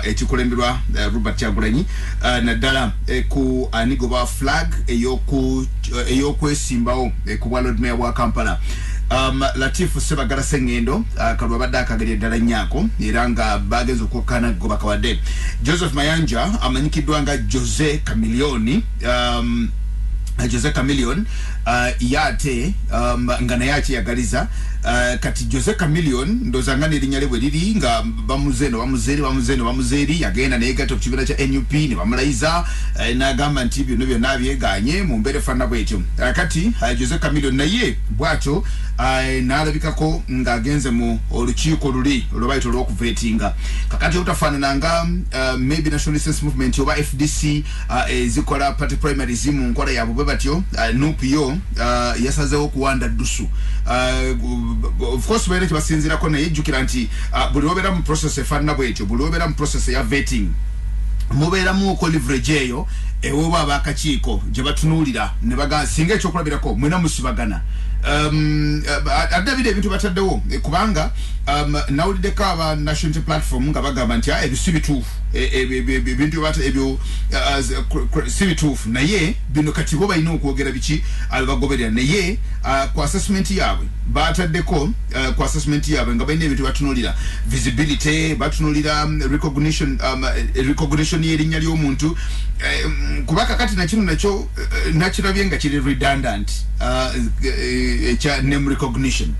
ekikulembirwa Robert Kyagulanyi naddala ku anigoba flag eyokwesimbawo ku bwa Lord Mayor wa Kampala. Latifu Sebagala Sengendo kalwa badaka gali ddala nnyako era nga bagezo kokana goba kawadde. Joseph Mayanja amanyikidwa nga Jose Chameleone Jose Chameleone yate ngana yachi yagaliza kati Jose Chameleone ndozangana erinya lewe liri nga bamuzeri yagenda negato kibira cha NUP ne bamulaiza nagamba nti byo nabyo nabyeganye mu mbere fana bwetyo kati Jose Chameleone naye bwacho nalabikako nga agenze mu olukiiko luli olwaito lw'okuvetinga kakati utafanana nga maybe National Resistance Movement oba FDC zikola party primaries mu nkola ya bwe batyo NUPO yasazewo kuwanda dusu of course where basinzira ko naye jukira nti buli obera mu process efana bwetyo buli obera mu process ya vetting mubera mu ko leverage eyo ewo baba akakiiko je batunulira ne baga singa ekyo kulabirako mwena musibagana adabide ebintu bataddewo kubanga nawulidde kaba national platform nga bagamba nti ebisibituufu ebintu bata ebyo sibituufu naye bino kati bo balina okwogera biki abagoberera naye ku assessment yaabwe bataddeko ku assessment yaabwe nga balina ebintu batunulira visibility batunulira recognition y'erinnya ly'omuntu kubaka kati na kino nakyo nakirabye nga kiri redundant echa name recognition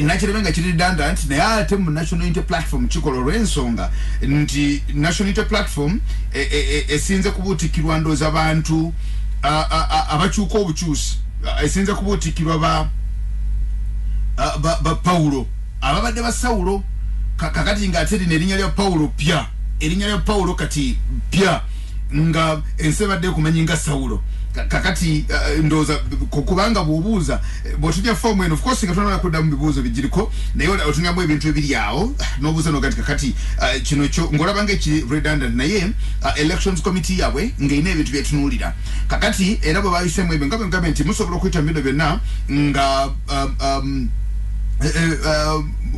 nakirabye nga kiri redundant naye ate mu national unity platform kikola olw'ensonga nti national unity platform esinze kubuutikirwa ndooza abantu abakyuka obukyusi esinze kubuutikirwa ba Paulo ababadde ba Saulo kakati nga ate erinnya lya Paulo pya erinnya lya Paulo kati pya nga ensebadde kumanyinga Saulo kakati ndoza kubanga bubuuza botujja form of course nga tunala kudda mu bibuuzo bijiriko naye otunyambo ebintu ebiri awo nobuuza no kakati kino kyo ngolaba nga ki redundant naye elections committee yawe nga ine ebintu byetunulira kakati era bwe bayisemu ebyo nga nti musobola okuyita mbino byonna nga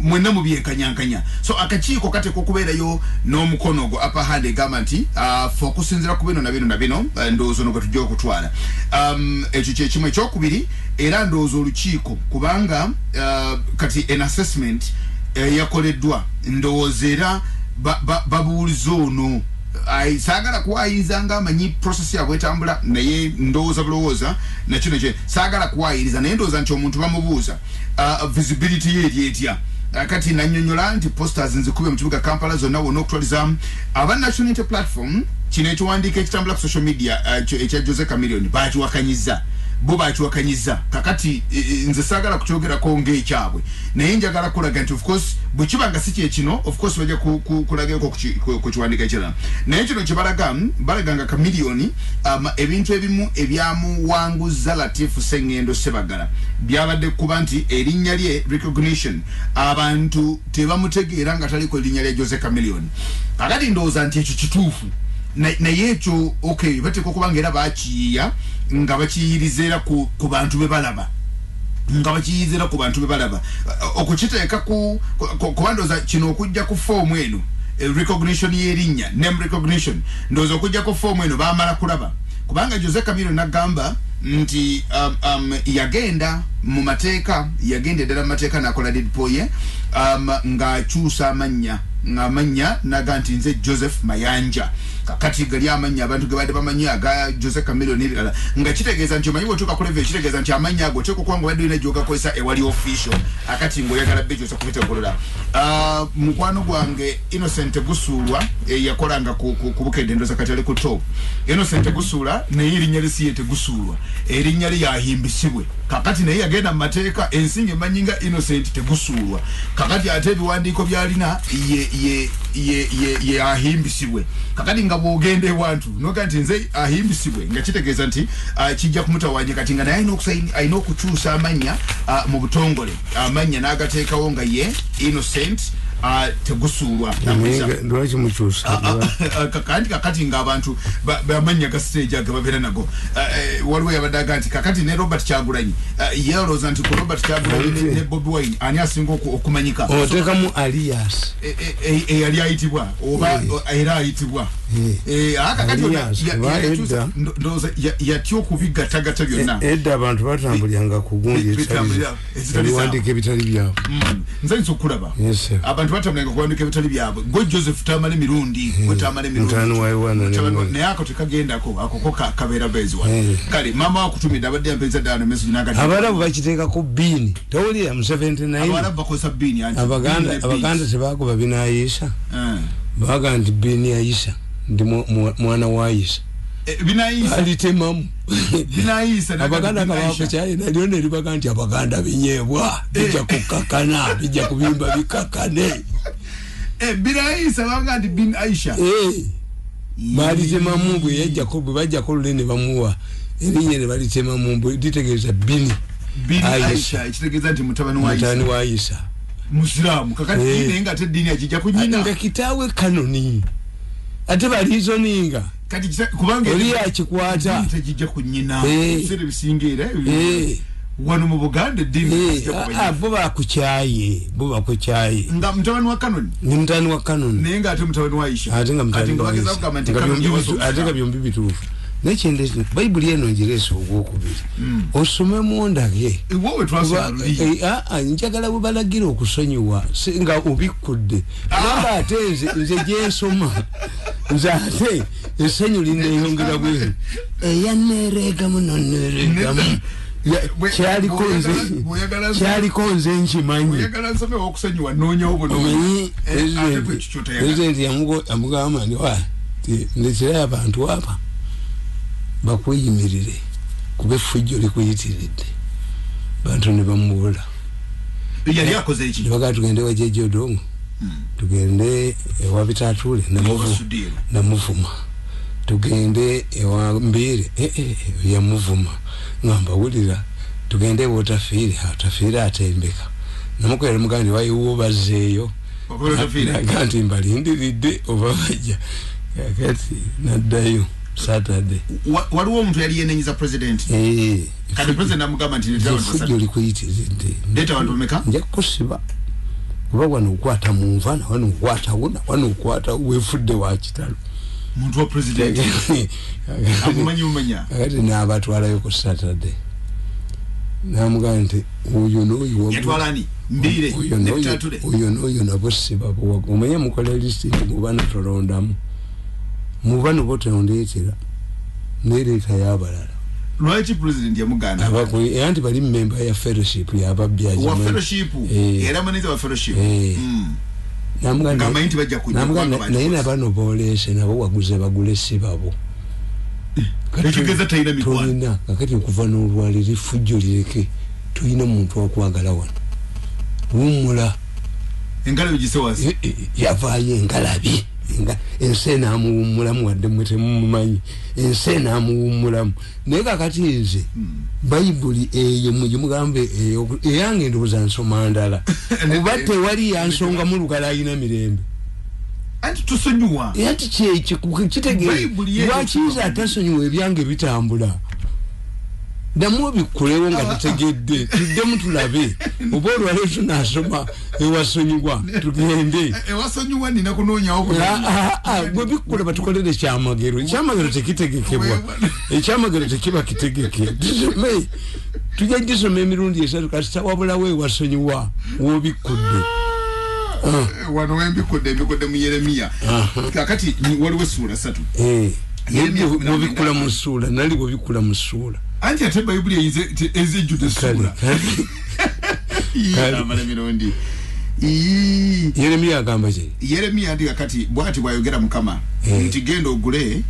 mwena mubyenkanyankanya so akakiiko kate kukubeerayo n'omukono gwo upper hand egamba nti fokusinzira ku bino na bino ndowooza no gatujja okutwala ekyo kyekimu ekyokubiri era ndowooza olukiiko kubanga kati an assessment yakoleddwa ndowooza era babuuliza ono saagala kuwayiriza nga amanyi process yabwe etambula naye ndowooza bulowooza nakino kye saagala kuwayiriza naye ndowooza nti omuntu bamubuuza visibility ye eri etya kati nanyonyola nti posters nzikube mu kibuga Kampala zonna wonna okutwaliza aba national unity platform kino ekiwandiika ekitambula ku social media ekya Jose Chameleone bakiwakanyiza bo bakiwakanyiza kakati nze saagala kukyogerako ng'ekyabwe naye njagala kulaga nti of course bwe kibanga si kyekino of course bajja kulagako ku kiwandiika ekirala naye kino balaga nga Chameleone ebintu ebimu ebyamuwanguza Latifu Sengendo Sebagala byabadde kuba nti erinnya lye recognition abantu tebamutegeera nga taliko erinnya lya Jose Chameleone kakati ndowooza nti ekyo kituufu naye ekyo okay bateeka okubanga era bakiyiya nga bakiyirizeera ku bantu be balaba nga bakiyirizeera ku bantu be balaba okukiteeka kubandoza kino okujja ku form eno recognition y'erinnya name recognition ndowooza okujja ku form eno baamala kulaba kubanga Jose Chameleone nagamba nti yagenda mu mateeka yagenda eddala mu mateeka nakola deedpoll ng'akyusa amanya naga nti nze Joseph Mayanja kakati gali amanya abantu ge badde bamanya aga Jose Chameleone n'ebirala nga kitegeeza nti omanyi bw'otuuka ku level kitegeeza nti amanya ago oteeka okuba nga obadde olina gy'ogakozesa ewali official akati ng'oyagala bejosa kubiteekolola mukwano gwange Innocent Busuulwa yakolanga ku bukedde ndoza kati ali ku top Innocent Busuulwa naye erinnya lye si ye Tegusuulwa erinnya lye yahimbisibwe kakati naye yagenda mu mateeka ensinga emanyinga Innocent Tegusuulwa kakati ate ebiwandiiko byalina ye ahimbisibwe kakati nga bwogenda ewantu noga nti nze ahimbisibwe nga kitegeeza nti kijja kumutawanya kati nga naye alina okukyusa amanya mu butongole amanya n'agateekawo nga ye Innocent tegusuulwa lwaki mukyusa kakati ng'abantu bamanya ga stage aga babeera nago waliwo yabaddaga nti kakati ne Robert Kyagulanyi yeelooza nti ku Robert Kyagulanyi ne Bobi Wine ani asinga okumanyika oteekamu alias eyali ayitibwa oba era ayitibwa ndowooza yatya okubigatagata byonna edda abantu batambuliranga ku gundi ebiwandiika ebitali byabwe nzayinza okulaba abantu batambuliranga kuwandiika ebitali byabwe gwe Joseph tamale mirundi naye ako tekagendako akoko kabeera beziwa kale mama wakutumidde abadde yampeza ddala message n'agati abalabu bakiteekako bbiini towulira mu 79 abalabu bakozesa bbiini abaganda tebagoba binaayisa baga nti bbiini ayisa ndi mwana wa Ayisa binayisa alitemamu binayisa abaganda kabako kyayi nalyo ne libaga nti abaganda binyebwa bijja kukakana bijja kubimba bikakane binayisa baga nti bin Aisha balitemamu bwe yajja ko bajja ko lene bamuwa erinye ne balitemamu bwe ditegeeza bin Aisha kitegeeza nti mutabani wa Ayisa Muslimu kakati nenga ate dini ajija kunyina nga kitawe kanoni ate balizoninga kati kubanga oli akikwata tajija kunyina sire bisingira wano mu Buganda dini bo bakukyaye nga mtabani wa kanoni ni mtani wa kanoni nenga ate mtabani wa Aisha ate nga mtani wa Aisha ate nga byombi bituufu nekindi Bible eno njireso ogwokubiri osome mundage wowe twasoma njagala bubalagira okusonyiwa singa ubikudde namba ate nze gyensoma nze ate essenyu lineyongera bwe eyaneregamu noneregamu kyaliko nze nkimanyi President yamugamba nti ndekerayo abantu apa bakweyimirire kuba effujjo likuyitiridde bantu ne bamuwula yali akoze eki baga tugende wa Jeje Odongo tugende ewa Bitatuule namuvuma tugende ewa Mbire yamuvuma ngamba wulira tugende Wotafiire atembeka namukolera mugandi wayiwo bazeeyo ganti mbalindiridde oba bajja kati naddayo Saturday waliwo omuntu yali yenenyiza president kati president amugamba nti effujjo likuyitiridde ndeta abantu bameka nja kusiba kuba wano okwata mu nvana wano okwata wona wano okwata wefudde wa kitalo muntu wa president amumanya kati n'abatwalayo ku Saturday namugamba nti oyo n'oyo yatwalani Mbire ne Bitatuule oyo n'oyo nabo siba omanye mukola listi mubana tolondamu mubano bote ondeetera nereeta y'abalala lwaki president yamuganda anti bali member ya fellowship y'ababyaji wa fellowship era maniza wa fellowship namuganda ngamainti bajja kunywa naye nabano boolese nabo waguze bagule sibabo kati tayina mikwano kakati okuva n'olwaliro effujjo lireke tulina muntu okwagala wano wumula engalabi gisewasi yavaayo engalabi ensena amuwummulamu wadde mwe temumumanyi ensena amuwummulamu naye kakati nze bayibuli eyo mugimugambe eyange ndowooza nsoma ndala kuba tewali yansonga mu lugala ayina mirembe anti tusonyiwa anti kitegeere lwakiiza atasonyiwa ebyange bitambula damu bikulewo nga tutegedde tuddemu tulabe oba olwaleero tunasoma ewasonyiwa tugende ewasonyiwa nina kunoonyawo bwe bikula batukolere ekyamagero tekitegekebwa ekyamagero tekiba kitegeke tusome tujja gisoma emirundi esatu kasita wabulawo ewasonyiwa wobikudde wano wembikudde mu Yeremiya kakati waliwo essuula 3 wobikula mu ssuula nali wobikula mu ssuula anti ate Bayibuli ezijjudde essuula mirundi Yeremiya agamba ki Yeremiya ati kakati bwati bwayogera Mukama nti genda ogule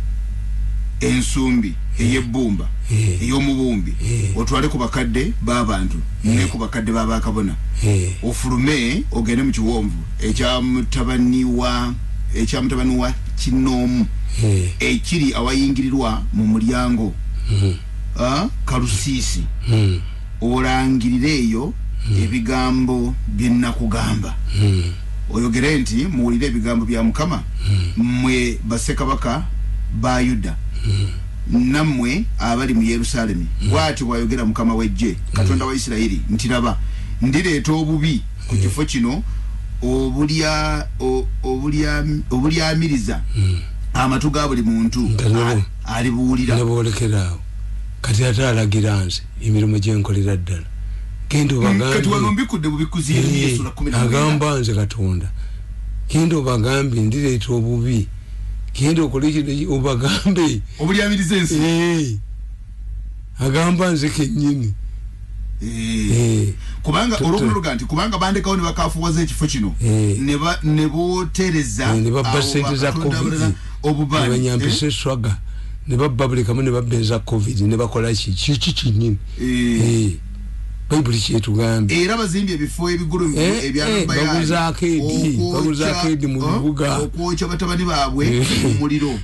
ensumbi eyebbumba ey'omubumbi otwale ku bakadde b'abantu ne ku bakadde b'abakabona ofulume ogende mu kiwonvu ekya mutabani wa Kinoomu ekiri awayingirirwa mu mulyango Kalusiisi olangirire eyo ebigambo bye nakugamba oyogere nti muwulire ebigambo bya Mukama mmwe bassekabaka ba Yuda nammwe abali mu Yerusalemu bw'ati bw'ayogera Mukama w'eggye Katonda wa Isirayiri nti laba ndireeta obubi ku kifo kino obulyamiriza amatu ga buli muntu alibuwulira naboolekerawo kati ate alagira nze emirimu gyenkolera ddala genda agamba nze Katonda genda obagambye ndireeta obubi genda okolekire obagambe obulyamiriza ensi agamba nze kennyini kubanga olw'okuloga nti kubanga bandekawo ne bakafuwaza ekifo kino ne bootereza ne babba sente za covid obubaani ne banyampisa eswaga ne babba buli kamu ne babba eza covid ne bakola kiki kinnyini bayibuli kyetugambye era bazimbye ebifo ebigulu baguzaako edi mu bibuga okwokya batabani baabwe mu muliro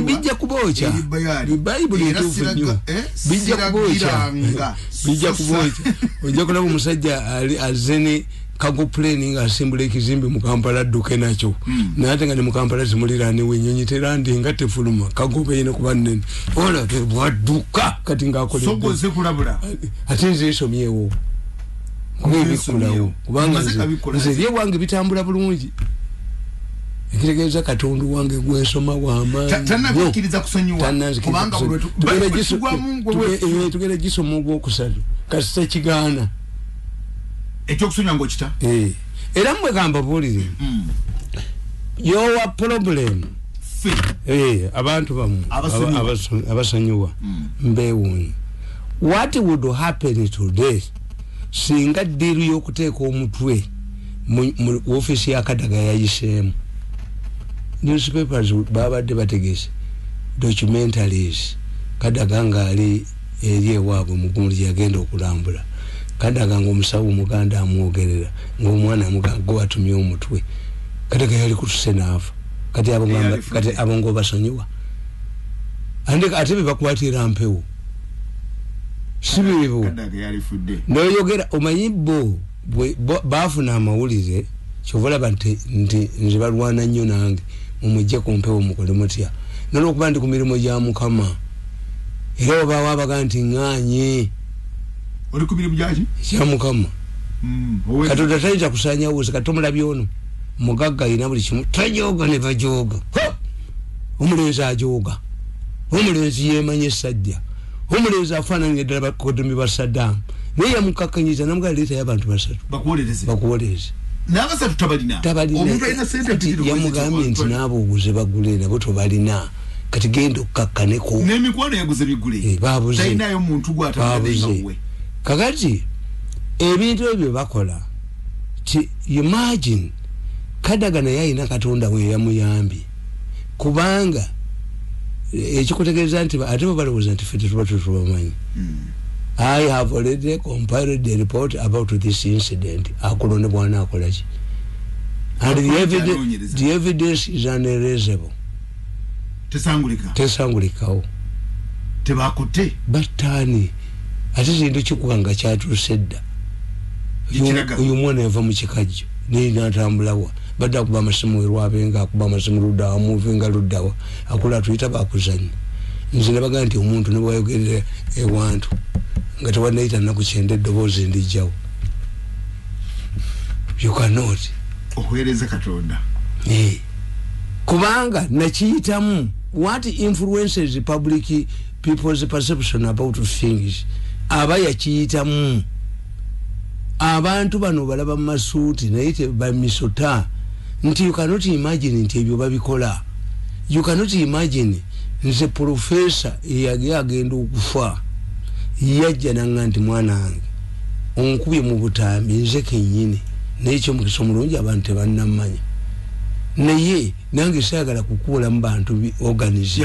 bijja kubookya bayibuli etuufu nnyo bijja kubookya ojja kulaba omusajja azene kago plane nga asimbula ekizimbe mu Kampala adduke nakyo naate nga ne mu Kampala zimuliraane wenyonyi terandi nga tefuluma kago beyina kuba nnene ola bwadduka kati ngaakolesogoze kulabula ate nze esomyewo kubebikulawo kubanga nze ebyewange bitambula bulungi ekitegeeza Katonda wange gwensoma wamaanyi tugenda gisoma ogwokusatu kasita kigaana ekyokusonyiwa ng'okita era mmwe gamba buulire your problem abantu bamu abasonyiwa mbeewuunyi what would happen today singa ddiiru y'okuteeka omutwe mu ofiisi ya Kadaga yayiseemu newspapers babadde bategese documentaries Kadaga ng'ali eri ewaabwe mu Gumuli yagenda okulambula Kadaga ng'omusawo Muganda amwogerera ng'omwana amugamba watumye omutwe Kadaga yali kutuse n'afa kati abo ng'obasonyiwa ate be bakwatira mpewo si bibo n'oyogera omanyi bo baafuna amawulire kyova olaba nti nze balwana nnyo nange mumujje ku mpewo mukole mutya n'olwokuba ndi ku mirimu gya Mukama era obaawo abaga nti ŋŋaanye oli ku mirimu gyaki kya Mukama Katonda tayinza kusaanya wuzi kati omulabye ono mugagga alina buli kimu tajooga ne bajooga omulenzi ajooga omulenzi yeemanya essajja omulenzi afaananye ddala bakoddomi ba Saddam naye yamukakkanyiza namugala leetayo abantu basatu bakuwoleeze n'abasatu tabalina omuntu alina sente yamugambye nti n'abo oguze bagule nabo tobalina kati genda okukakkaneko n'emikwano yaguze bigule talinayo muntu gwatababuze kakati ebintu ebyo bakola imagine Kadaga naye alina Katonda we yamuyambye kubanga ekikutegeeza nti ate bo balowooza nti ffe tetuba tubamanyi I have already compiled the report about this incident akulonde bwana akolaki and the evidence is unerasable tesangulikawo tebakutte batani ate kintu kikuganga kyatuuse dda uyu mwana yava mu kikajjo naye natambulawa badde akuba amasimu werwabenga akuba amasimu luddawa muvinga luddawa akula tuyita bakuzanya nze nabaga nti omuntu nebwayogerera ewantu nga tewanayita nakukyenda eddoboozi ndijjawo you cannot oweereza Katonda kubanga nakiyitamu what influences public people's perception about things aba yakiyitamu abantu bano balaba mu masuuti naye tebamisota nti you cannot imagine nti ebyo babikola you cannot imagine nze professor eyali agenda okufa yajja nanga nti mwana wange onkubye mu butambi nze kennyini naye ekyomukisa omulungi abantu tebannamanya naye nange sayagala kukuula mu bantu organize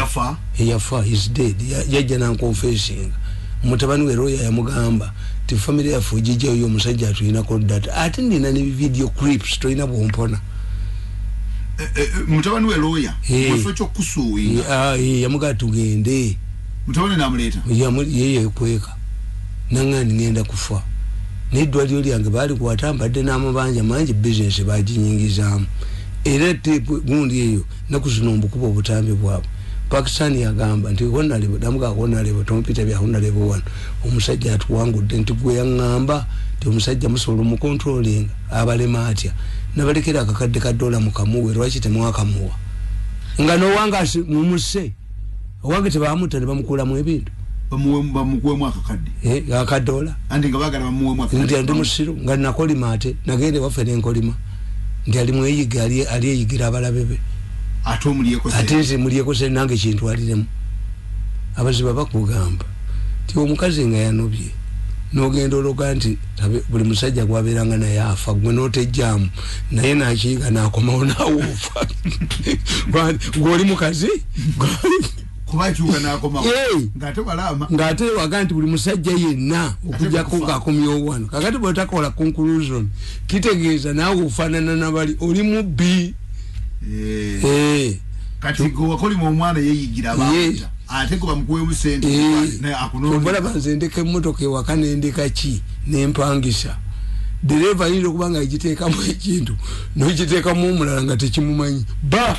yafa is dead yajja nankonfessinga mutabani we Roya yamugamba ti family yafu ojijjayo omusajja atuyinako data ate nina ne video clips toyina bwompona mutabani we Roya mufo ky'okusuuwinga yamugamba tugende mutabani namuleeta yeye kweka nangani ngenda kufa n'eddwaliro lyange baali kuwatambadde n'amabanja mangi bizinesi baginyingizaamu era tepu gundi eyo naku zino mbukuba obutambi bwabwe. Pakistan yagamba nti honalebo damuga honalebo tompita bya honalebo wano omusajja atuwangudde nti gwe yaŋŋamba ti omusajja musobola mu controlling abalema atya nabalekera akakadde ka $1 mukamuwe lwaki temwakamuwa nga nowanga mumuse owange tebamuta ne bamukulamu ebintu bamukuwemu akakadde $1 andi nga bagala bamuwemu akakadde ndi musiru nga nakolima ate nagende waffe nenkolima ndi ali mweyiga ali eyigira abalabebe ate nze mulyeko se nange kintu aliremu abaziba bakugamba ti omukazi nga yanobye n'ogenda ologa nti buli musajja gwabeeranga naye afa gwe n'otejjaamu naye nakiyiga n'akomawo naawufa gw'oli mukazi kubakyuka n'akomawo ng'ate balama ng'ate waga nti buli musajja yenna okujjako ng'akomyewo wano kakati bw'otakola conclusion kitegeeza naawe ofaanana nabali oli mubbi kati gwe wakolima omwana yeeyigira abantu ate kuba mukuwemu sente obola banzendeka emmotoka ewaka nendeka ki nempangisa dereva ayinza okuba nga egiteekamu ekintu nokiteekamu omulala nga tekimumanyi ba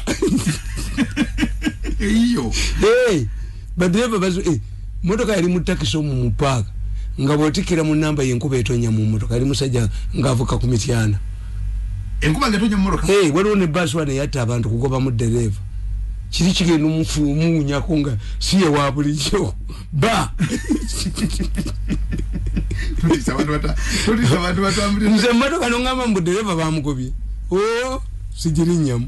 eyo badereva motoka yali mu takisi omu mu paaka nga bw'otikira mu namba yenkuba etonya mu motoka yali musajja ng'avuka ku mityana enkuba ngetonya mu motoka waliwo ne baasi wane yatta abantu kugoba mu dereva kiri kigenda omumuunyako nga siye wa bulijjo ba nze emmotoka noŋŋamba mu dereva bamugobye sigirinyamu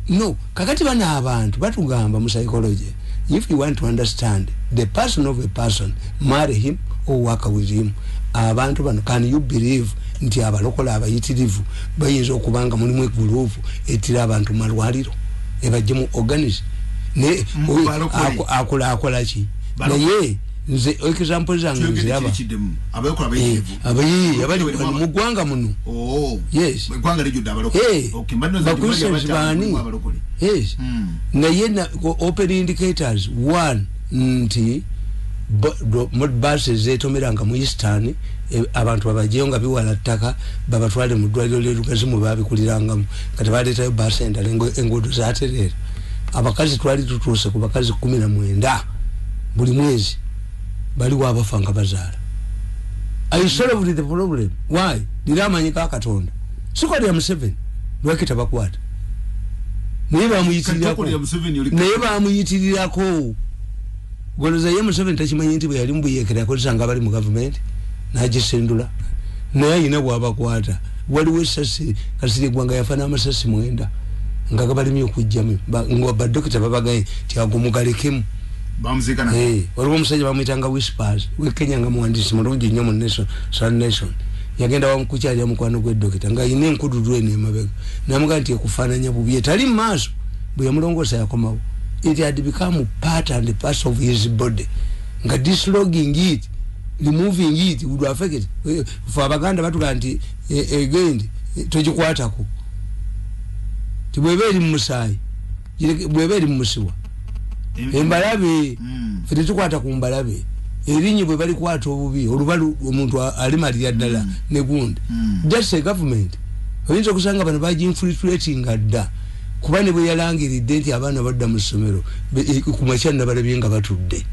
no kakati bano abantu batugamba mu psychology if you want to understand the person of a person marry him or work with him abantu bano can you believe nti abalokola abayitirivu bayinza okubanga mulimu egulupu etira abantu malwaliro ebajje mu organize ne akola ki naye nze example zange nziraba abayokola abayitirivu abali mu ggwanga muno yes eggwanga lijjudde abalokole yes naye open indicators one nti basi zetomeranga mu Eastern abantu babajeyo nga biwala ttaka babatwale mu ddwaliro ly'olugazi mu babikulirangamu kati baleetayo basi endala enguudo zaaterera abakazi twali tutuuse ku bakazi 19 buli mwezi baliwo abafa nga bazaala. I solved the problem. Why? Ndiramanyika Katonda sikolera Museveni lwaki tabakwata naye bamuyitirirako goloza ye Museveni takimanyi nti bwe yali mbuyekera yakozesa nga bali mu gavumenti nagisendula naye ayina bwabakwata waliwo esasi kasiri gwanga yafana amasasi 9 nga gabalimi okujjamu nga badokita babagaye tiagumugalekemu bamuzika na waliwo omusajja bamuyitanga Whispers we Kenya nga muhandisi mulungi nnyo mu Sun Nation yagenda wamukukyali amukwano gw'eddokita nga ayina enkududu eno emabega namuga nti ekufaananya bubi etali mu maaso bwe yamulongoosa yakomawo. It had become part and parcel of his body nga dislogging it removing it would affect it for abaganda batuga nti again togikwatako tibweberi mumusaayi bweberi mumusiwa embalabe fete tukwata ku mbalabe erinyi bwe bali kwata obubi olubalu omuntu alimalira ddala ne gundi just a government oyinza okusanga bano baji infiltrating adda kuba ne bwe yalangiridde nti abaana badda mu ssomero ku makyana balabye nga batudde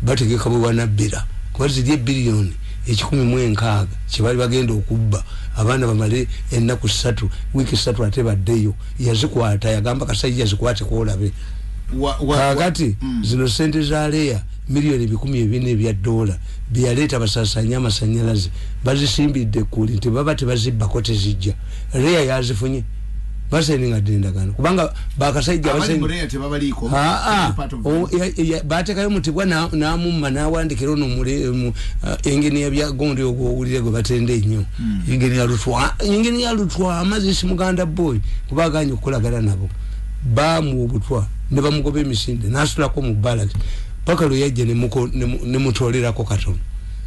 bategeka bwe wanabbira kuba ziri biliyoni 160 kibali bagenda okubba abaana bamale ennaku 3 wiiki 3 ate baddeyo yazikwata yagamba kasajja zikwate kwolabe kakati zino sente za leya miliyoni 14,000 byaleeta basasanya amasanyalaze bazisimbidde kuli nti baba tebazibbako tezijja leya yazifunye baseninga dendagano kubanga bakasajja batekayo mutibwa namumma nawandikira ono mule engeni yabya gondi okuwulire gwe batende nnyo engeni ya lutwa amazisi muganda boy kubaganye okukolagana nabo bamu obutwa ne bamugoba emisinde nasitulako mu balaki paka lwe yajja ne mutolerako katono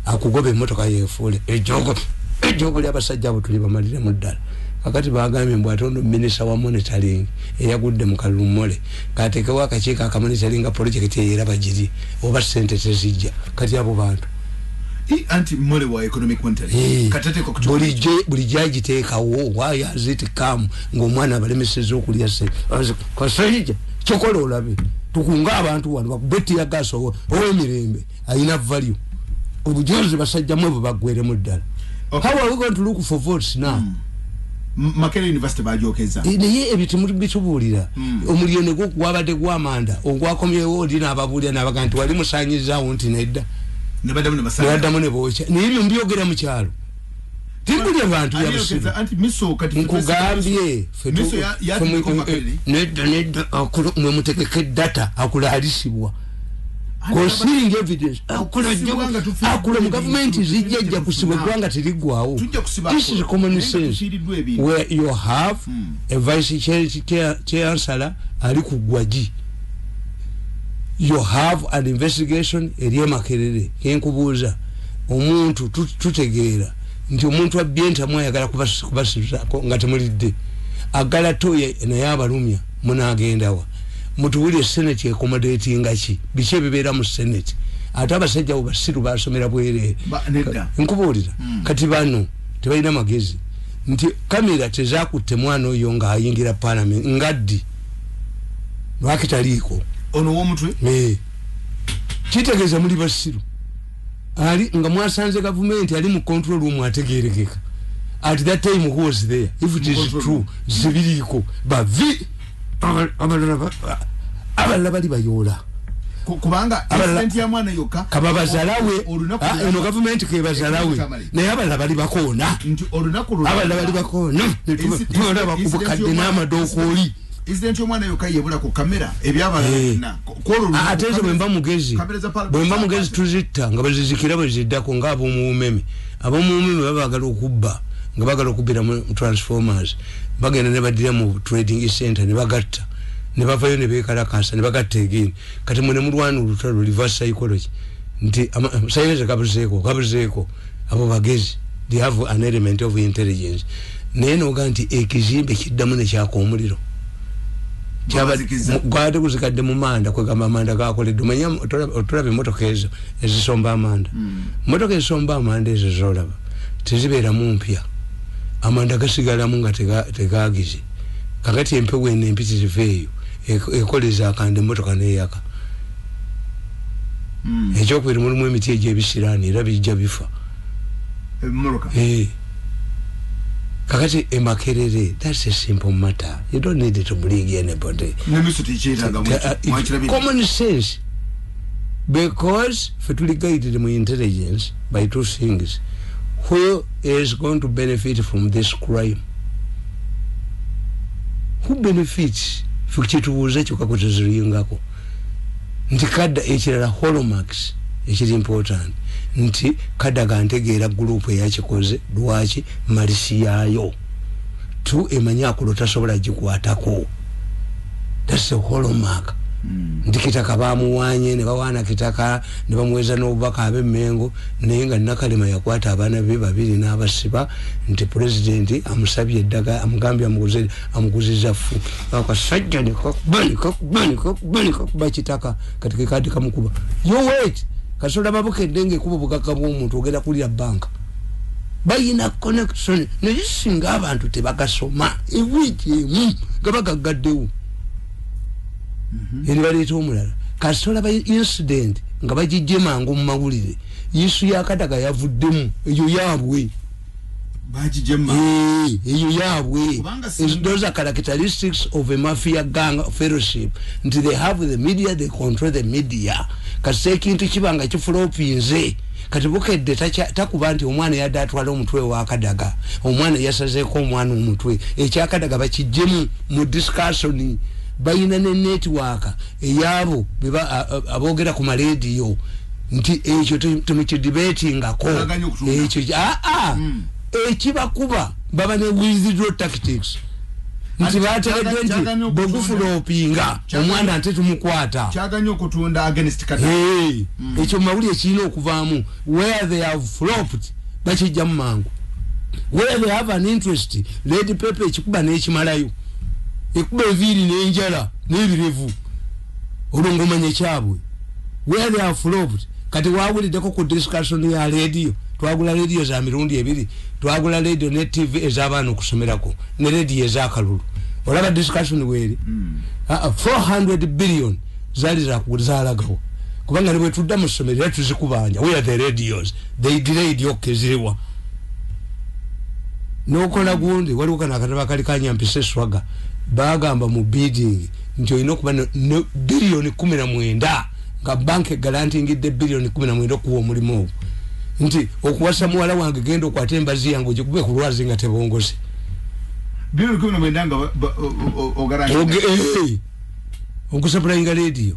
akugoba emmotoka yefuule ejogo ly'abasajja abo tuli bamalire mu ddala akati bagambye mbw atondo minisita wa monitoring eyagudde mu Kalumole katekewo akakiiko akamonitoringa projekiti eyera bagiri oba sente tezijja kati abo bantu anti mole wa economic monetary katate ko kuchukua buli jaji teka wo why has it come ngomwana balemeseza okulya se kwa sajja chokola olabe tukunga abantu wano bakubeti ya gaso owemirembe ayina value obujozi basajja mwe bagwere muddala. How are we going to look for votes now? Makerere University bajokeza niye ebitimu bitubulira omulio ne gwo gwabade gwamanda ogwakomyewo oli n'ababulira n'abaganti wali musanyiza wonti nedda nebadamu ne masanya nebadamu ne bocha niyo mbyogera mu kyalo tibuli abantu yabusira anti miso kati nkugambye miso ya nedda akulo mwe mutekeke data akulalisibwa considering evidence akula mu government zijja kusibwa gwanga tirigwawo. This is common sense where you have a vice chancellor ali kugwaji, you have an investigation eriye Makerere kenkubuuza omuntu tutegeera nti omuntu abyenta mwayagala kubasiza nga temulidde agala toye naye abalumya munaagendawa mutuwulire senate accommodating ki biche bibera mu senate ate abasajja bo basiru basomera bwere nkubuulira kati bano tebalina magezi nti kamera tezakutte mwana oyo nga ayingira parliament ngaddi lwakitaliko ono w'omutwe kitegeeza muli basiru ali nga mwasanze government ali mu control room ategeerekeka at that time who was there if it is true zibiriko bavi abalala bali bayola kubanga president ya mwana yoka kababazalawe eno government kebazalawe naye abalala bali bakoona abalala bali bakoona netubala bakubukadde n'amadookoli president ya mwana yoka yebula ku kamera ebyabalala atezo bwemba mugezi tuzitta nga bazizikira baziddako ng'ab'omuumeme ab'omuumeme babagala okubba nga bagala okubbira mu transformers bagenda ne badira mu trading center ne bagatta ne bavayo ne bekalakasa ne bagatta egini kati mwene mulwana olutalo reverse psychology nti sayinza kabuzeeko abo bagezi they have an element of intelligence naye noga nti ekizimbe kiddamu ne kyaka omuliro gwate kuzikadde mu manda kwegamba amanda gakoledde omanya otulaba emmotoka ezo ezisomba amanda mmotoka ezisomba amanda ezo zolaba tezibeeramu mpya amanda gasigalamu nga tegagize kakati empewo eno empitirivu eyo ekoleza akande emmotoka neyaka ekyokubiri mulimu emiti egyebisiraani era bijja bifa kakati Makerere, that's a simple matter. You don't need to bring anybody. Common sense. Because Fetuli guided my intelligence by two things. Who is going to benefit from this crime? Who benefits? Fukituuza chukakutuzulingako. Nti kada echirala hallmarks. Echiri important. Nti kada gantegeera group eyakikoze lwaki malisi yayo tu emanya kulota sobola jikwatako. That's a hallmark. Nti kitaka bamuwanye ne bawana kitaka ne bamweza n'obubaka ab'emmengo naye nga Nakalema yakwata abaana be babiri n'abasiba nti president amusabye eddaga amugambye amuguziza fu akasajja ne kakubani kitaka katika kadi kamukuba you wait kasola babukedde ng'ekuba obugagga bw'omuntu ogenda kulira banka bayina connection naye singa abantu tebagasoma ewiiki emu nga bagaggaddewo eri baleeta omulala kasola ba incident nga bagijje mangu mu mawulire yisu yakadaga yavuddemu eyo yaabwe eyo yaabwe. Those are characteristics of a mafia gang fellowship. Until they have the media, they control the media. Kasi ekintu kibanga kifulopinze kati bukedde takuba nti omwana yadde atwala omutwe wakadaga omwana yasazeeko omwana omutwe ekyakadaga bakijjemu mu discussion bayina ne network eyabo aboogera ku marediyo nti ekyo temukidebatingako ekyo ekibakuba baba ne withdraw tactics nti bategedde nti bwegufulopinga omwana ate tumukwata kyaganya okutunda against kata ekyo mawuli ekirina okuvaamu where they have flopped bakijjamu mangu where they have an interest red paper ekikuba n'ekimalayo ekuba eviiri n'enjala n'ebirevu olwongomanya kyabwe where they have flopped kati wawuliddeko ku discussion ya radio twagula radio za mirundi ebiri twagula radio ne TV ez'abaana okusomerako ne radio ez'akalulu olaba discussion weri 400 billion zali zalagawo kubanga ne bwe tudda mu ssomero tuzikubanja we are the radios they delayed yokezirwa nokola gundi waliwo kana akataba kali kanyampise swaga bagamba mu bidding nti olina okuba ne billion 19 nga bank guaranteeing the billion 19 okuwa omulimu ogwo nti okuwasa muwala wange genda okwata embazi yange ogikube ku lwazi nga tebongose billion 19 nga ogaranteeing okusapulainga radio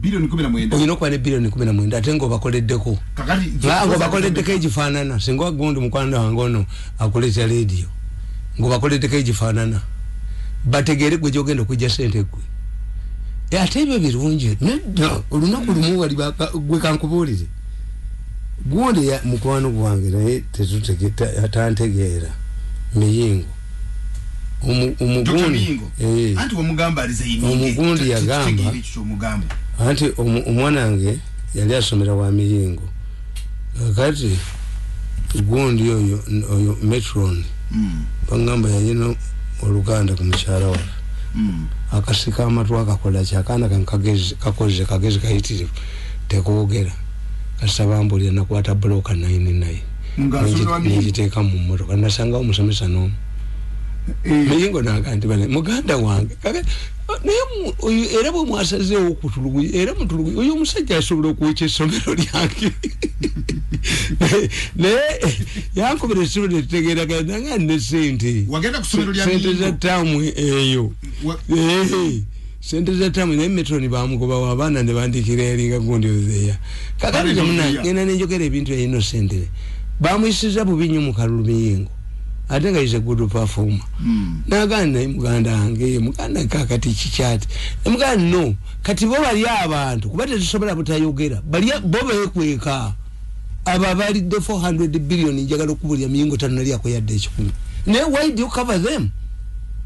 billion 19 oyina okuba ne billion 19 ate ng'obakoleddeko ng'obakoleddeko egifaanana singa gundi mukwano wange ono akoleza radio ng'obakoleddeko egifaanana bategeere gwe gyogenda okujja sente gwe ate ebyo birungi nedda olunaku lumu wali gwe kankubuulire gundi mukwano gwange naye tantegeera miyingo omugundi yagamba anti omwana wange yali asomera wa miyingo kati gundi oyo metron bangamba yayina oluganda ku mukyala waffe akasika amatu akakola kyakaana kakoze kagezi kayitirivu tekoogera kasaba mbulira nakwata bloka 99 nigiteeka mu mmotoka nasanga omusomesa n'omu miyingo naganti bane muganda wange naye era bwe mwasazeewo okutulugu era mutulugu oyo omusajja asobola okwekya essomero lyange naye yankubira essomero netutegeeragana nga ne sente za taamu eyo sente za taamu naye metroni bamugobawo abaana ne bandikira eringa gundi ozeeya kakati temuna nenjogera ebintu eyino sente bamuyisiza bubi nnyo mu kalulu miyingo ate nga is a good performer nagana naye muganda wange muganda kakati kikyati muganda no kati bo bali abantu kuba tetusobola butayogera bali bo beekweka aba balidde 400 billion njagala okubulya miyingo tanali akoyadde ekikumi naye why do you cover them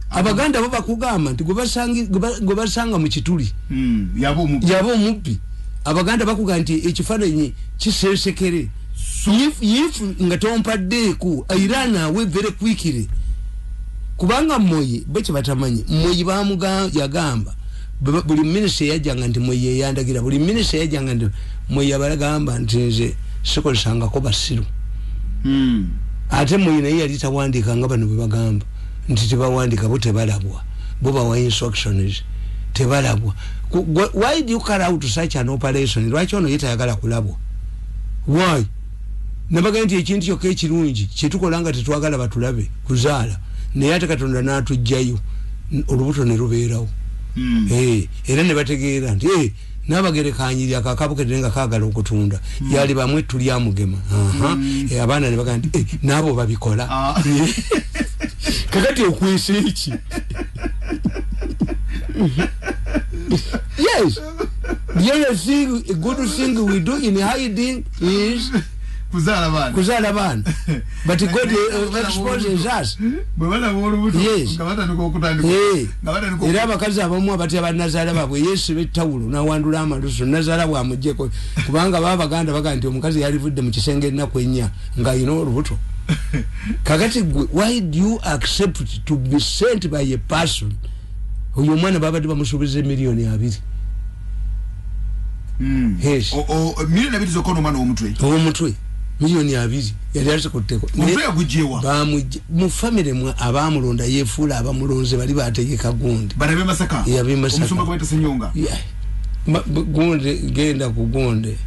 abaganda bo bakugamba nti gwe basanga mu kituli yabo omubbi abaganda bakugamba nti ekifaananyi kisesekere if nga tompaddeeko airana we very quickly kubanga moyi beche batamanyi moyi yagamba buli minister yajanga nti moyi yeyandagira buli minister yajanga nti moyi abalagamba nti nze sikolesanga ko basiru ate moyi naye yali tawandika nga bano bebagamba nti tebawandika bo tebalabwa bo bawa instructions tebalabwa why do you carry out such an operation lwaki ono yetayagala kulabwa why nabaga nti ekintu kyokka ekirungi kyetukola nga tetwagala batulabe kuzaala naye ate Katonda n'atugjayo olubuto ne lubeerawo era ne bategeera nti n'abagerekanyiri akakabukedde nga kaagala okutunda yali bamwe tulyamugema abaana ne baga nti n'abo babikola kakati okwesa eki yes the other thing a good thing we do in hiding is kuzala bana but God exposes us yes era abakazi abamu abati abanazala babwe Yesu betawulo nawandula amalusu nazala bwamujjeko kubanga babaganda baga nti omukazi yalivudde mu kisenge ennaku ennya nga yina olubuto kakati why do you accept to be sent by a person oyo mwana babadde bamusuubiza miliyoni 2 yes miliyoni 2 zokono mwana omutwe miliyoni 2 yali asikotteko mu family mwe abamulonda yefuula abamulonze bali bategeka gundi banabe masaka omusumba kweta senyonga gundi genda ku gundi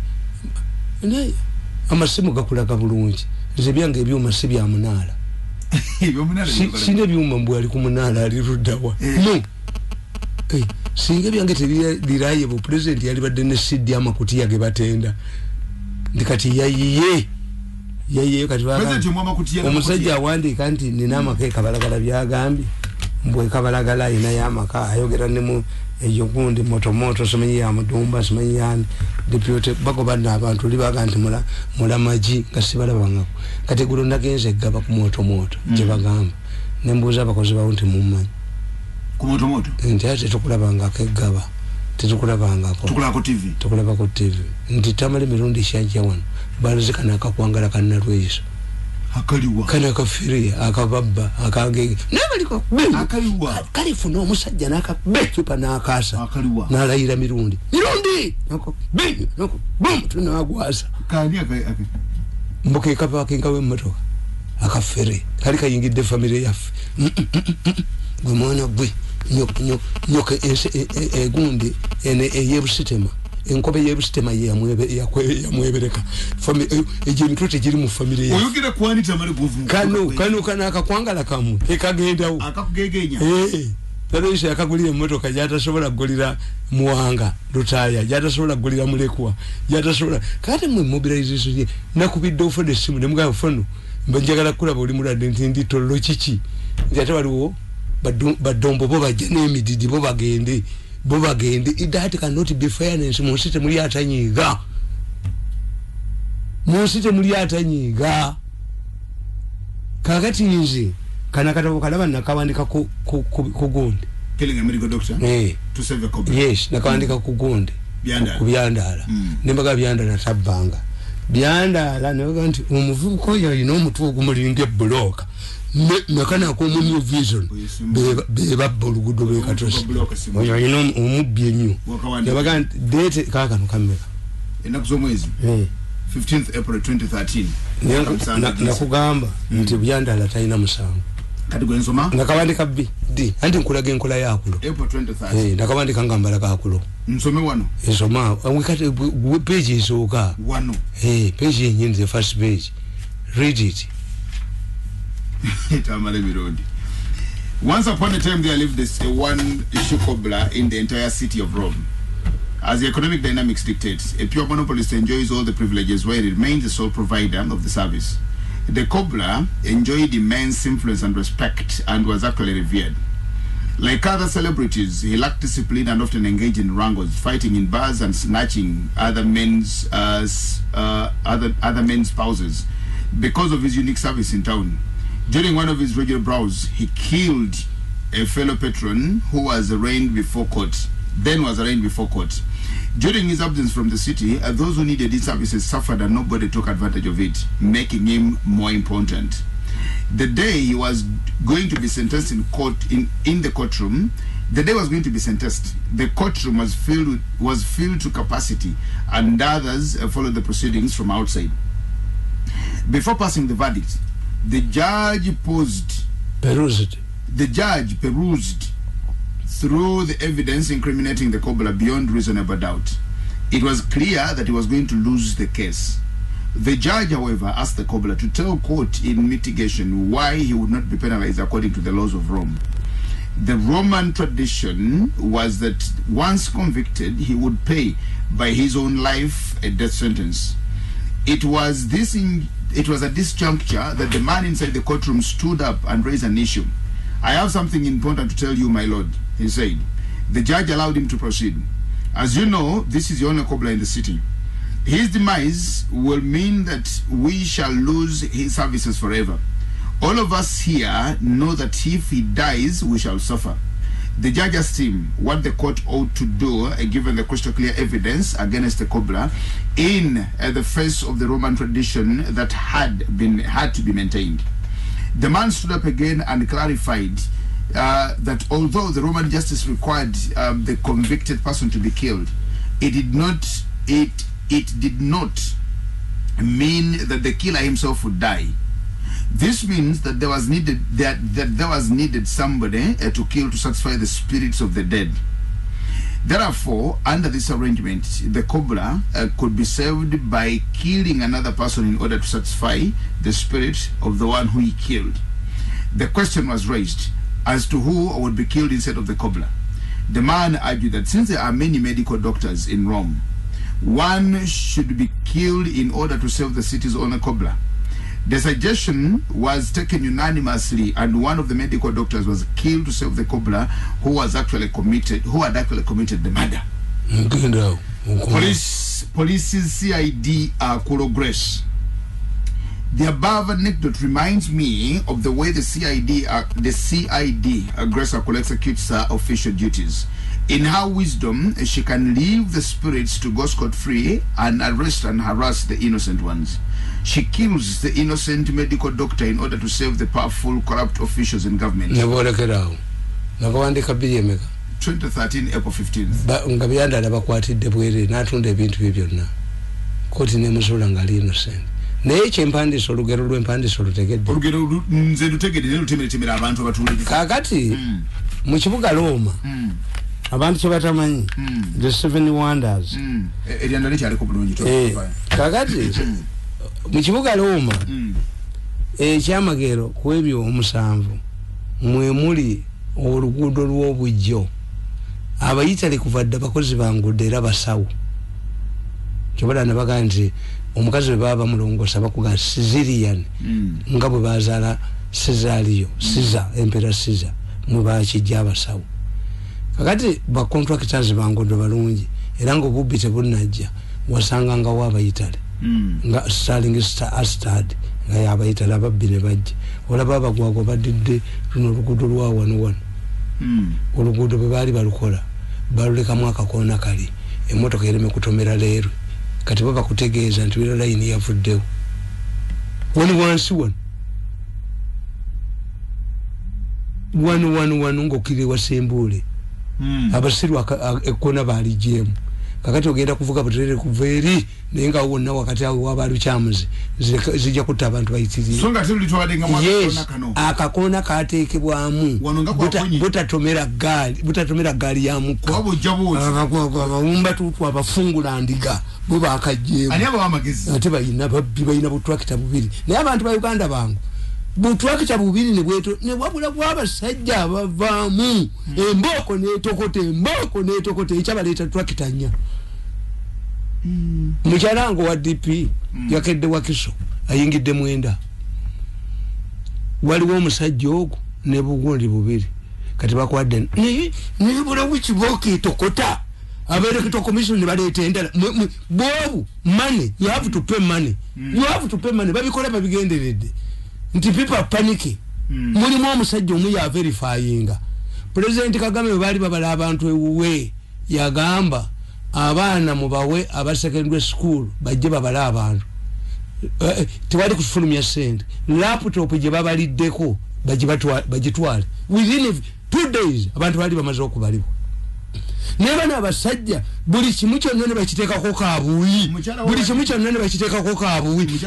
naye amasimu gakulaga bulungi nze byange ebyuma si bya munaala sine byuma mbwe ali ku munaala ali ruddawa no singa byange tebiraye bu president yali badde ne sidi amakuti yage batenda ndikati yayiye kati omusajja awandika nti nina amaka kabalagala byagambye mbwe kabalagala ina yamaka ayogera ne mu eyo gundi motomoto simanyi ya mudumba simanyi yani deputy bako bana abantu libaga nti mula maji ngasibalabanga kati gulo nagenze gaba ku motomoto je bagamba nembuza abakozi bawo nti mumanyi ku motomoto nti ate tukulabanga kegaba tetukulabangako tukulabako TV nti tamale mirundi shanja wano balazikana akakwangala kanalweyiso akaliwa kana kafiri akababba akagege nabaliko akaliwa kalifuna omusajja nakabechupa nakasa akaliwa nalayira mirundi nako benyo nako bum tunagwasa kani mboke kapa kingawe mmotoka akafiri kali kayingidde family yaffe gumona bwe nyoka egundi ene eyebusitema enkobe yebusitema yamwebereka family ejimitote jiri mu family ya oyogera kwani tamale guvu kanu kana akakwangala kamu ekagendawo akakugegenya Tarisha akagulira mmotoka yatasobola kugulira muwanga lutaya yatasobola kugulira mulekwa yatasobola kati mu mobilization nakubidde ofode simu nemuga fono mbanjagala kulaba oli mulade ntindi tollo chichi njate waliwo badombo bo bajja n'emididi bo bagende that cannot be fairness musite muli atanyiga kakati nzi kana katabo kalaba nakawandika ku gundi killing a medical doctor to save a cobra yes nakawandika ku gundi ku byandala nembaga byandala tabanga byandala nti umuvuko yo inomutu ogumulinge block nakana ko mu vision beba bolugudo be katosi oyo ino umubye nyo yabaga date kaka no kamera enakuzo mwezi 15th April 2013 nakugamba nti byandala taina musango kati gwensoma nakawandika bd anti nkulaga enkola yakulo April 2013 nakawandika ngambala kakulo nsome wano nsoma wikati page isoka wano page yenye the first page read it tamale mirundi. Once upon a time there lived a one issue cobbler in the entire city of Rome. As the economic dynamics dictates, a pure monopolist enjoys all the privileges while it remains the sole provider of the service. The cobbler enjoyed immense influence and respect and was actually revered. Like other celebrities, he lacked discipline and often engaged in wrangles, fighting in bars and snatching other men's spouses because of his unique service in town. During one of his regular browse, he killed a fellow patron who was arraigned before court. During his absence from the city, those who needed his services suffered and nobody took advantage of it, making him more important. The day he was going to be sentenced in court, in the courtroom, the courtroom was filled to capacity, and others followed the proceedings from outside. Before passing the verdict, the judge perused through the evidence incriminating the cobbler beyond reasonable doubt. It was clear that he was going to lose the case. The judge, however, asked the cobbler to tell court in mitigation why he would not be penalized according to the laws of Rome. The Roman tradition was that once convicted, he would pay by his own life a death sentence. It was at this juncture that the man inside the courtroom stood up and raised an issue. "I have something important to tell you, my lord," he said. The judge allowed him to proceed. "As you know, this is the only cobbler in the city. His demise will mean that we shall lose his services forever. All of us here know that if he dies, we shall suffer." The judge asked him what the court ought to do, given the crystal clear evidence against the cobbler, in the face of the Roman tradition that had to be maintained. The man stood up again and clarified that although the Roman justice required the convicted person to be killed, it did not mean that the killer himself would die. This means that there was needed somebody to kill to satisfy the spirits of the dead. Therefore, under this arrangement, the cobbler could be saved by killing another person in order to satisfy the spirit of the one who he killed. The question was raised as to who would be killed instead of the cobbler. The man argued that since there are many medical doctors in Rome, one should be killed in order to save the city's only cobbler. The suggestion was taken unanimously, and one of the medical doctors was killed to save the cobbler who had actually committed the murder. Police's CID Kulo Grace. The above anecdote reminds me of the way the CID aggressor executes her official duties. In her wisdom, she can leave the spirits to go scot-free and arrest and harass the innocent ones. She kills the innocent medical doctor in order to save the powerful, corrupt officials in government. 2013 April 15th. Ngabyanda abakwatidde bwere natunda ebintu bye byonna. Koti ne musula ngali innocent. Naye kyempandiisa olugero lw'empandiisa olutegedde. Olugero nze lutegedde ne lutemeretemera abantu abatuliriza. Kakati mu kibuga Roma abantu kye batamanyi the 7 wonders. Eryanda likyaliko bulungi kakati mu kibuga Roma ekyamagero ku ebyo omusanvu mwe muli oluguudo lw'obujjo abayitale kuva dda bakozi bangudde era basawo kyobola ne bagaa nti omukazi we baba mulongosa bakuga Caesarian nga bwe bazaala Cesario Caesar Emperor Caesar mwe bakijja abasawo kakati ba contractors bangudde balungi era ng'obubbi tebunnajja wasanga nga wabayitale nga Starling Astad nga yabayitale ababbi ne bajja olaba abagwago badidde luno oluguudo lwa wano oluguudo bwe baali balukola balulekamu akakoona kali emmotoka ereme kutomera leero kati baba kutegeeza nti wera layini yavuddewo wansi wano ng'okire wasembuule abasiru ekkoona baaligyemu kakati ogenda kuvuga buterere kuva eri naye nga wonna wakati awo waba lukyamuzi zijja kutta abantu bayitirire akakoona kateekebwamu butatomera gaali ya mukka abawumba tutu abafungula ndiga bo bakajjeemu ate balina babbi balina butrakita bubiri naye abantu ba Uganda bangu butrakita bubiri ne wabula bw'abasajja abavaamu embooko n'etokote ekyabaleeta trakita nnya mukyalango wa DP yakedde Wakiso ayingidde mwenda waliwo omusajja ogwo ne bugundi bubiri kati bakwadde naye bulabu kibooka etokota abeereketo commission ne baleeta endala bwobu money you have to pay money babikola babigenderedde nti people panic mulimu omusajja omu ya verifyinga President Kagame bwe baali babala abantu ewuwe yagamba abaana mubawe aba secondary school bajje babala abantu tewali kufulumya sente laptop gye babaliddeko bagitwale within 2 days abantu baali bamaze okubalibwa neba n'abasajja buli kimu kyonna ne bakiteekako kaabuuyi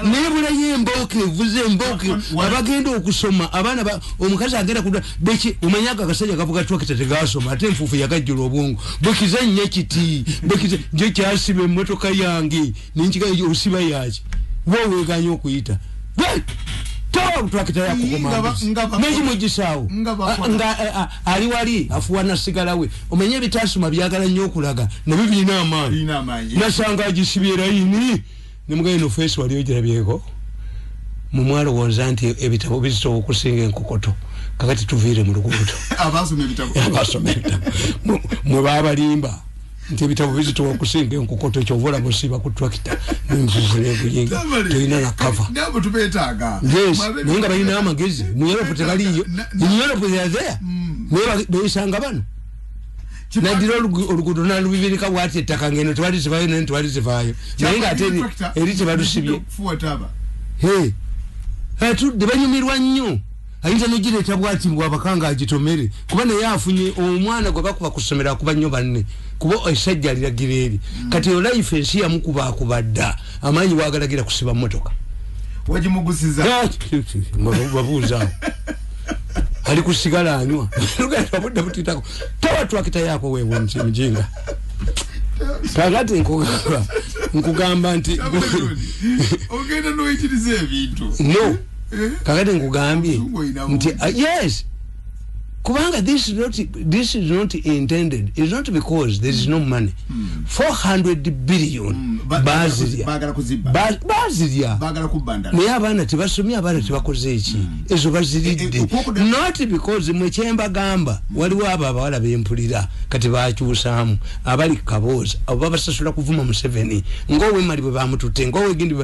nebula y'embooke evuze embooke abagenda okusoma abaana omukazi agenda kudda beki omanyaga akasajja kavuga twakita tegasoma ate enfuufu yagajjula obwongo bwekizannya kiti nje kyasiba emmotoka yange nenkigayo obusiba yaki weweeganye okuyita tawa twakita yakukoma meji mujisaawo ali wali afuwana sigala we omenye bitasuma byagala nnyo okulaga nabyo birina amaanyi nasanga agisibye layini nemugaye no face wali ogirabyeko mu mwalo wonza nti ebitabo bizitowa okusinga enkokoto kakati tuviire mu luguudo abasoma ebitabo mwe babalimba nti ebitabo bizitowa okusinga enkokoto ekyovola musiba ku tractor n'envuvu n'ebuyinga tulina na cover nabo tubeetaaga naye nga balina amagezi mu Europe tebaliyo mu Europe yazea naye beesanga bano naddira oluguudo nalubibirika bwati ettaka ngeno tewali zivaayo naye tewali zivaayo naye nga ate eri tebalusibye atudde banyumirwa nnyo ayinza negireeta bwati mbw abakanga agitomere kuba naye afunye omwana gwe bakuba kusomera kuba nnyo banne kuba esajja aliragira eri kati yo life ensi yamukubakuba dda amaanyi wagalagira kusiba mmotoka wagimugusiza babuuzaawo ali kusigala anywa lugenda budde butitako tawa twakita yako wewe mjinga kakati nkugamba nti ogenda noyitiriza ebintu no kakati nkugambye nti yes kubanga this is not intended. It's not because there is no money. 400 billion bazilia bagala kubanda naye abaana tebasomye abaana tebakoze eki ezo baziridde not because mwechemba gamba waliwo abo abawala bempulira kati bakyusaamu abali kabooza abo babasasula kuvuma Museveni ngowe mali bwe bamututte ngowe gindi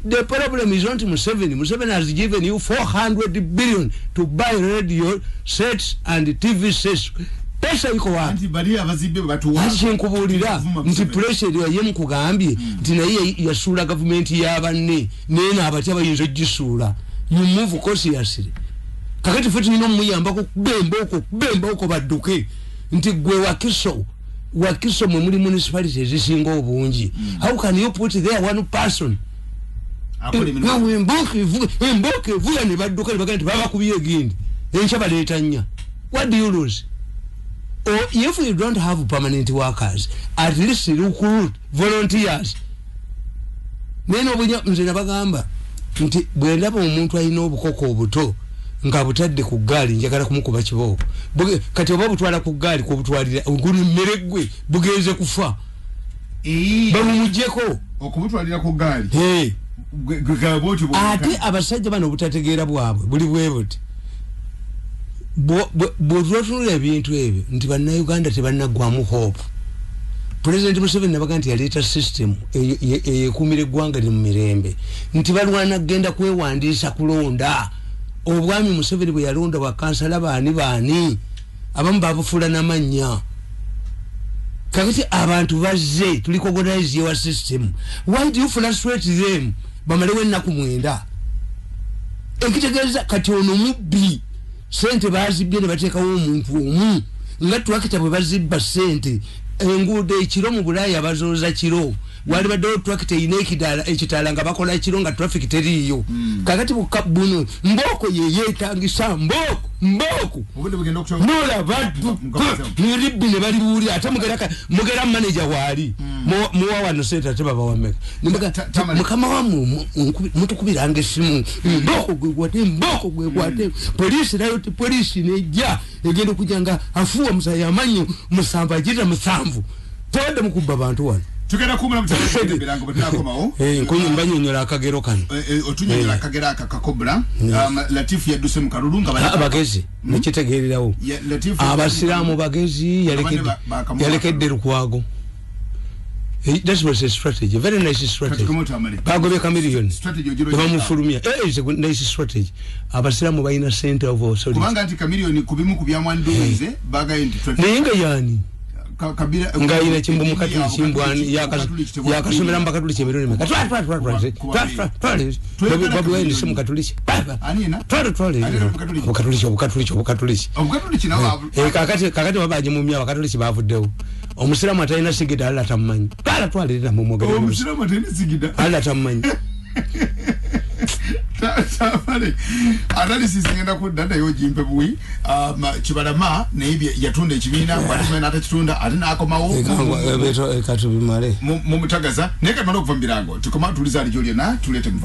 the problem is not Museveni has given you 400 billion to buy radio sets and TV sets. Pesa iko wapi? Anti bali abazibe batu wa. Ati nkubulira nti pressure ya yemu kugambye nti naye yasula government yabanne nena abati abayinzo gisula. You move cautiously. Kakati futi nino muyamba ko kubemba uko badduke nti gwe wakiso mu muri municipalities zisinga obungi. How can you put there one person? Nawe mboke vuga ne badduka bagandi baba kubiye gindi. Enchaba letanya. What do you lose? Or if you don't have permanent workers, at least recruit volunteers. Neno bunya nzina bagamba nti bwendaba omuntu ayina obukoko obuto nga butadde ku gaali njagala kumukuba kiboko. Kati oba butwala ku gaali ko butwalira nguni meregwe bugenze kufa. Bamujeko okubutwalira ku gaali. Gwe ate abasajja bano butategeera bwabwe buli bwebuti. Bw'otunula ebintu ebyo nti bannayuganda tebannagwamu hope. President Museveni nabaga nti yaleeta system ekuumira eggwanga liri mu mirembe nti balwana kgenda kwewandiisa kulonda. Obwami Museveni bwe yalonda bakansala baani abamu babufuula n'amannya. Kakati abantu bazze tuliko organize your system. Why do you frustrate them? Bamalewo ennaku 9. Enkitegeeza kati ono mubbi sente bazibye ne bateekawo omuntu omu nga twakita bwe bazibba sente enguudo ekiro mu Bulaaya bazooza kiro wali baddewo twakita ine ekitaala nga bakola ekiro nga traffic teriiyo. Kakati buno mboko yeyeetangisa mboko nola baddu niribbi ne balibuuli ate mugera manager waali muwa wano sente ate baba wameka mukama wamu mutukubiranga essimu mboko gwekwate poliisi nayo poliisi nejja egenda okujja nga afuwa musaya amanyi musanvu agirira musanvu todde mukubba abantu wano. Tugenda kumula mutende birango batakomawo. Nkonyo mbanyonyola akagero kano. Otunyonyola akagera akakobra. Latif yadduse mu kalulunga bagezi nekitegeererawo. Abasiraamu bagezi yalekedde Lukwago. That was a strategy, very nice strategy. Bagobe kamiliyoni. Bamufulumya. It's a nice strategy. Abasiraamu bayina center of authority. Kubanga ati kamiliyoni kubimu kubyamwanduze baga into strategy. Nenga yani. Nga ina chimbo mukati chimbwani yakasomera mbakatuliche emirone babu wayi ndise mukatuliche anina obukatuliche kakati babaje mu mya bakatuliche bavuddewo omusiramu atalina sigida ala tamanyi bala twalira mu mogere omusiramu atalina sigida ala tamanyi analysis ngenda kudda yo jimpe buyi kibalama naye yatunda ekibiina kwatuma nata kitunda atina akomawo beto katubimale mu mutagaza naye kamano okuva mu birango tukoma tuliza alijolyo na tulete mva